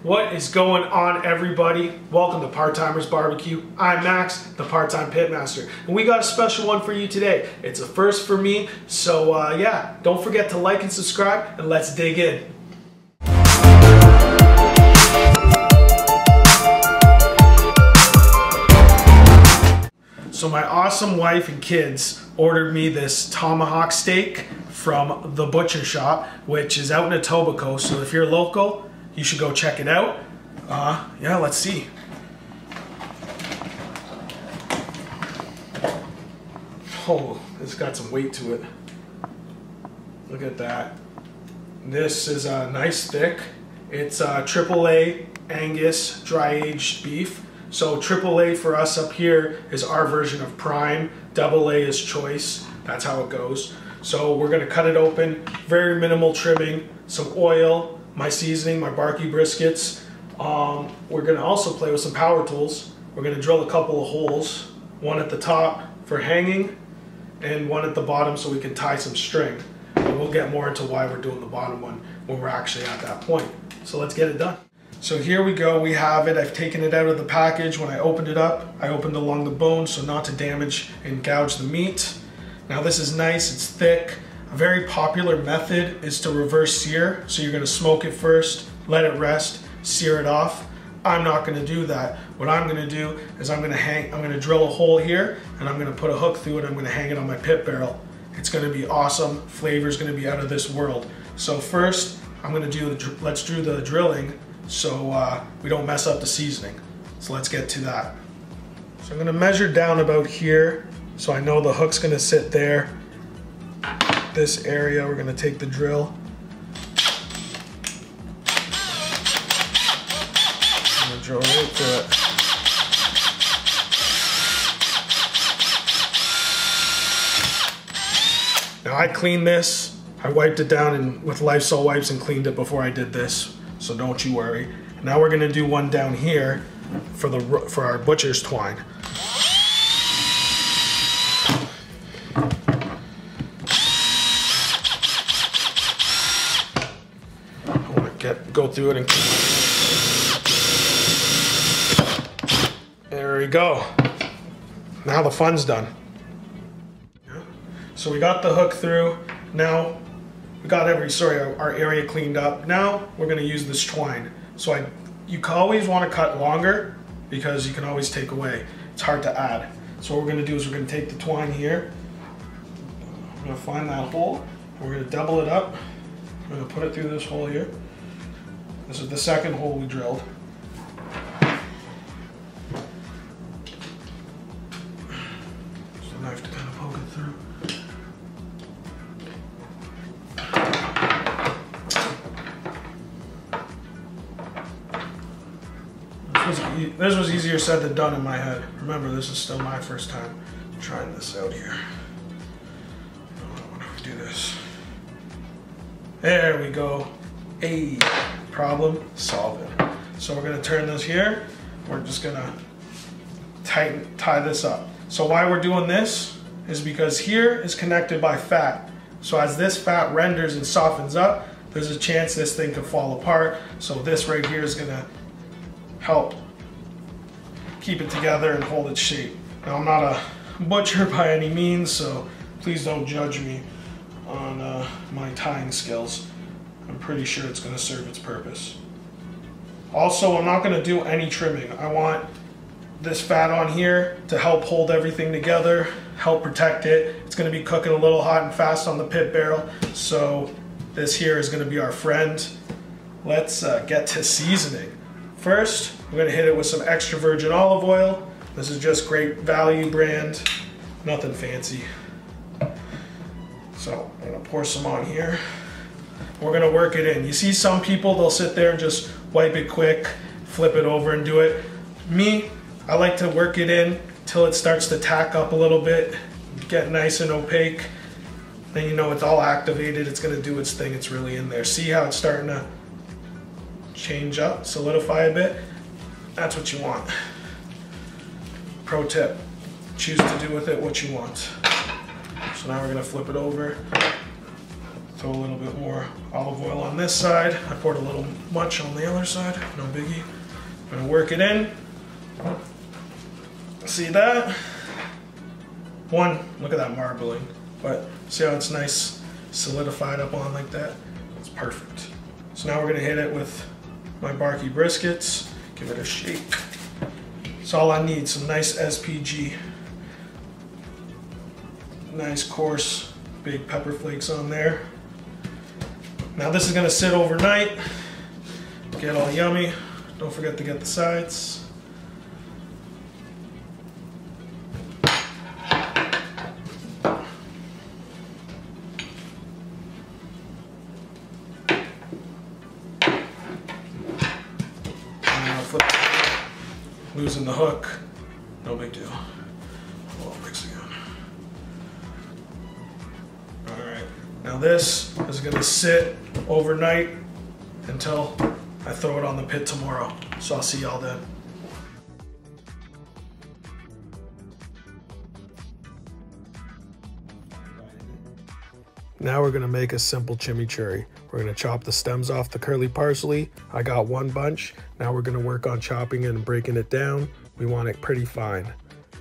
What is going on, everybody? Welcome to Part-Timers Barbecue. I'm Max, the part-time pitmaster, and we got a special one for you today. It's a first for me, so yeah, don't forget to like and subscribe, and let's dig in. So my awesome wife and kids ordered me this tomahawk steak from the butcher shop, which is out in Etobicoke. So if you're local, you should go check it out. Yeah, let's see. Oh, it's got some weight to it. Look at that. This is a nice thick. It's AAA Angus dry aged beef. So AAA for us up here is our version of prime. AA is choice. That's how it goes. So we're gonna cut it open. Very minimal trimming, some oil, my seasoning, my barbecue briskets. We're gonna also play with some power tools. We're gonna drill a couple of holes, one at the top for hanging and one at the bottom so we can tie some string. And we'll get more into why we're doing the bottom one when we're actually at that point. So let's get it done. So here we go, we have it. I've taken it out of the package. When I opened it up, I opened along the bone so not to damage and gouge the meat. Now this is nice, it's thick. A very popular method is to reverse sear. So you're gonna smoke it first, let it rest, sear it off. I'm not gonna do that. What I'm gonna do is I'm gonna drill a hole here and I'm gonna put a hook through it. I'm gonna hang it on my pit barrel. It's gonna be awesome. Flavor's gonna be out of this world. So first, let's do the drilling so we don't mess up the seasoning. So let's get to that. So I'm gonna measure down about here so I know the hook's gonna sit there. This area, we're gonna take the drill. I'm gonna drill right through it. Now I cleaned this. I wiped it down with Lysol wipes and cleaned it before I did this, so don't you worry. Now we're gonna do one down here for our butcher's twine. Go through it and there we go. Now the fun's done. So we got the hook through. Now we got our area cleaned up. Now we're gonna use this twine. So you always want to cut longer because you can always take away. It's hard to add. So what we're gonna do is we're gonna take the twine here. We're gonna find that hole. We're gonna double it up. We're gonna put it through this hole here. This is the second hole we drilled. Just a knife to kind of poke it through. This was easier said than done in my head. Remember, this is still my first time trying this out here. I wonder if we do this. There we go. Hey. Problem solved. So we're gonna turn this here. We're just gonna tie this up. So why we're doing this is because here is connected by fat. So as this fat renders and softens up, there's a chance this thing could fall apart. So this right here is gonna help keep it together and hold its shape. Now I'm not a butcher by any means, so please don't judge me on my tying skills. I'm pretty sure it's going to serve its purpose. Also, I'm not going to do any trimming. I want this fat on here to help hold everything together, help protect it. It's going to be cooking a little hot and fast on the pit barrel, so this here is going to be our friend. Let's get to seasoning. First, we're going to hit it with some extra virgin olive oil. This is just Great Value brand, nothing fancy. So I'm going to pour some on here. We're gonna work it in. You see some people, they'll sit there and just wipe it quick, flip it over and do it. Me, I like to work it in till it starts to tack up a little bit, get nice and opaque. Then you know it's all activated, it's gonna do its thing, it's really in there. See how it's starting to change up, solidify a bit? That's what you want. Pro tip, choose to do with it what you want. So now we're gonna flip it over. Throw a little bit more olive oil on this side. I poured a little much on the other side, no biggie. I'm gonna work it in. See that? One, look at that marbling. But see how it's nice, solidified up on like that? It's perfect. So now we're gonna hit it with my barky briskets. Give it a shake. That's all I need, some nice SPG. Nice coarse, big pepper flakes on there. Now this is gonna sit overnight, get all yummy. Don't forget to get the sides. Flip it. Losing the hook, no big deal. Well, mix again. All right, now this is gonna sit overnight until I throw it on the pit tomorrow. So I'll see y'all then. Now we're gonna make a simple chimichurri. We're gonna chop the stems off the curly parsley. I got one bunch. Now we're gonna work on chopping it and breaking it down. We want it pretty fine.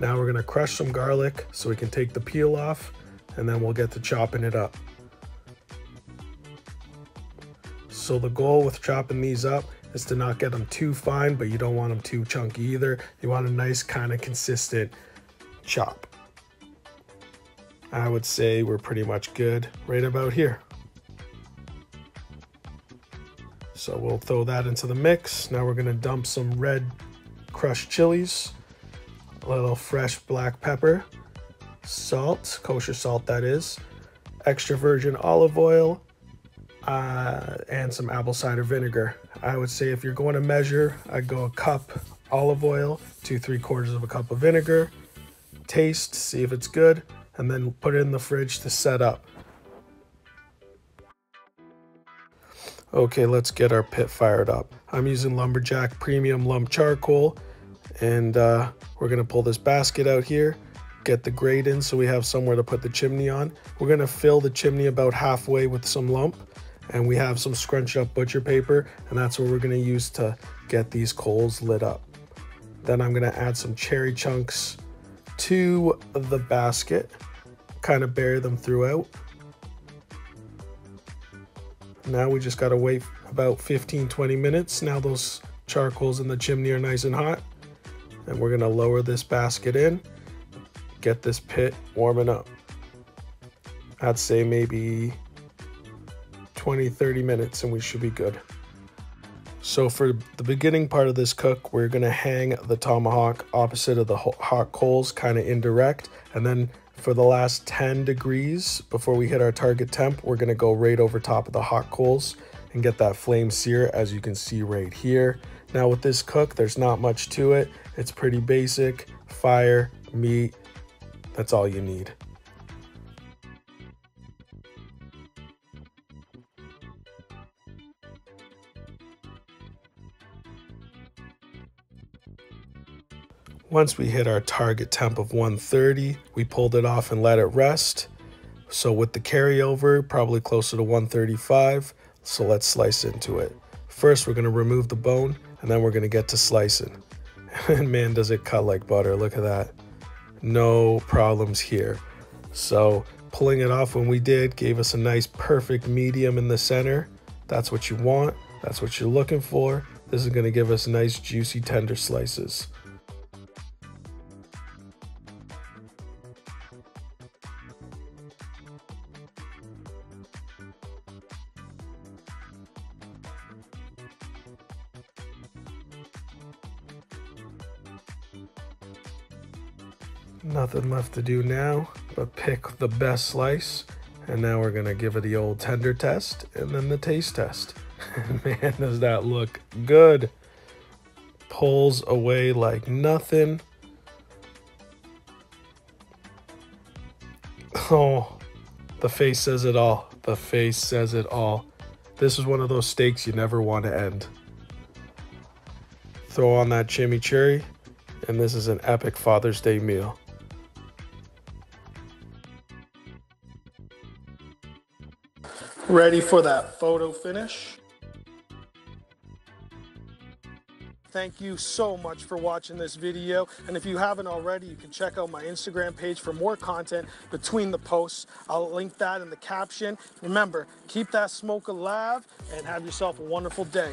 Now we're gonna crush some garlic so we can take the peel off, and then we'll get to chopping it up. So the goal with chopping these up is to not get them too fine, but you don't want them too chunky either. You want a nice kind of consistent chop. I would say we're pretty much good right about here. So we'll throw that into the mix. Now we're gonna dump some red crushed chilies, a little fresh black pepper, salt, kosher salt that is, extra virgin olive oil, and some apple cider vinegar. I would say if you're going to measure, I'd go a cup olive oil to 3/4 of a cup of vinegar. Taste, see if it's good, and then put it in the fridge to set up. Okay, let's get our pit fired up. I'm using Lumberjack Premium Lump Charcoal, and we're gonna pull this basket out here, get the grate in so we have somewhere to put the chimney on. We're gonna fill the chimney about halfway with some lump, and we have some scrunched up butcher paper, and that's what we're gonna use to get these coals lit up. Then I'm gonna add some cherry chunks to the basket, kind of bury them throughout. Now we just gotta wait about 15-20 minutes. Now those charcoals in the chimney are nice and hot, and we're gonna lower this basket in, get this pit warming up. I'd say maybe 20-30 minutes and we should be good. So for the beginning part of this cook, we're gonna hang the tomahawk opposite of the hot coals, kind of indirect, and then for the last 10 degrees before we hit our target temp, we're gonna go right over top of the hot coals and get that flame sear, as you can see right here. Now with this cook, there's not much to it. It's pretty basic, fire, meat, that's all you need. Once we hit our target temp of 130, we pulled it off and let it rest. So with the carryover, probably closer to 135. So let's slice into it. First, we're gonna remove the bone, and then we're gonna get to slicing. And man, does it cut like butter, look at that. No problems here. So pulling it off when we did gave us a nice perfect medium in the center. That's what you want, that's what you're looking for. This is gonna give us nice juicy tender slices. Nothing left to do now but pick the best slice, and now we're gonna give it the old tender test and then the taste test. Man, does that look good. Pulls away like nothing. Oh, the face says it all. The face says it all. This is one of those steaks you never want to end. Throw on that chimichurri, and this is an epic Father's Day meal. Ready for that photo finish. Thank you so much for watching this video, and if you haven't already, you can check out my Instagram page for more content between the posts. I'll link that in the caption. Remember, keep that smoke alive and have yourself a wonderful day.